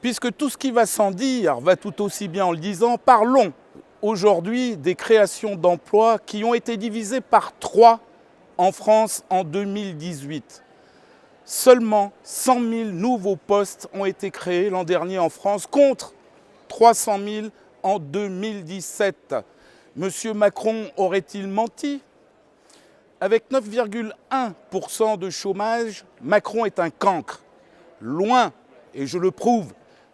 Puisque tout ce qui va sans dire va tout aussi bien en le disant, parlons aujourd'hui des créations d'emplois qui ont été divisées par 3 en France en 2018. Seulement 100 000 nouveaux postes ont été créés l'an dernier en France contre 300 000 en 2017. Monsieur Macron aurait-il menti? Avec 9,1% de chômage, Macron est un cancre. Loin, et je le prouve,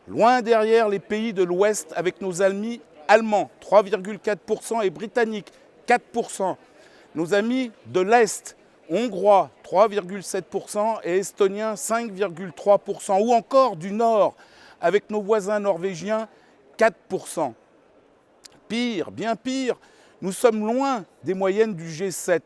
loin derrière les pays de l'Ouest avec nos amis allemands, 3,4% et britanniques, 4%. Nos amis de l'Est, hongrois, 3,7% et estoniens, 5,3%. Ou encore du Nord, avec nos voisins norvégiens, 4%. Pire, bien pire, nous sommes loin des moyennes du G7,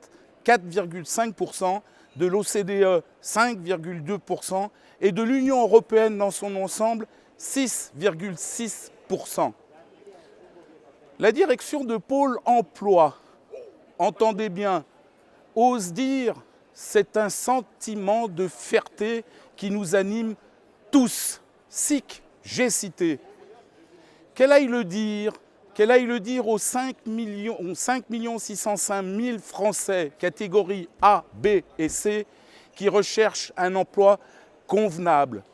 4,5%, de l'OCDE, 5,2%, et de l'Union européenne dans son ensemble, 6,6%. La direction de Pôle emploi, entendez bien, ose dire, c'est un sentiment de fierté qui nous anime tous. SIC, j'ai cité. Qu'elle aille le dire aux 5 605 000 Français, catégories A, B et C, qui recherchent un emploi convenable.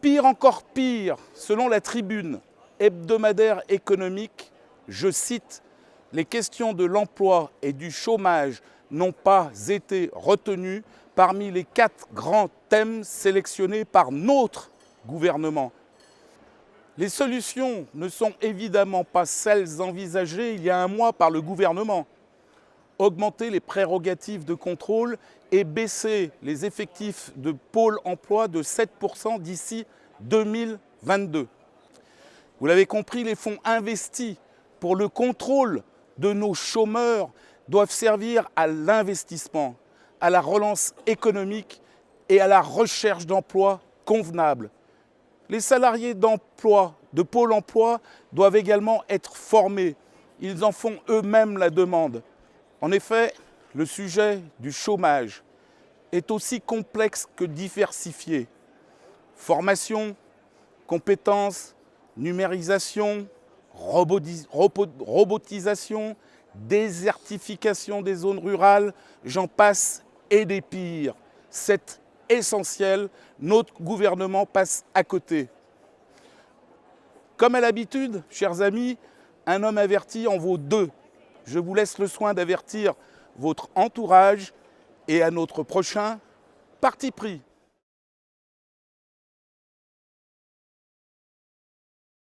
Pire encore pire, selon la Tribune hebdomadaire économique, je cite, « Les questions de l'emploi et du chômage n'ont pas été retenues parmi les 4 grands thèmes sélectionnés par notre gouvernement. » Les solutions ne sont évidemment pas celles envisagées il y a un mois par le gouvernement. Augmenter les prérogatives de contrôle et baisser les effectifs de Pôle emploi de 7% d'ici 2022. Vous l'avez compris, les fonds investis pour le contrôle de nos chômeurs doivent servir à l'investissement, à la relance économique et à la recherche d'emplois convenables. Les salariés d'emploi, de Pôle emploi, doivent également être formés. Ils en font eux-mêmes la demande. En effet, le sujet du chômage est aussi complexe que diversifié. Formation, compétences, numérisation, robotisation, désertification des zones rurales, j'en passe et des pires. C'est essentiel, notre gouvernement passe à côté. Comme à l'habitude, chers amis, un homme averti en vaut 2. Je vous laisse le soin d'avertir votre entourage et à notre prochain parti pris.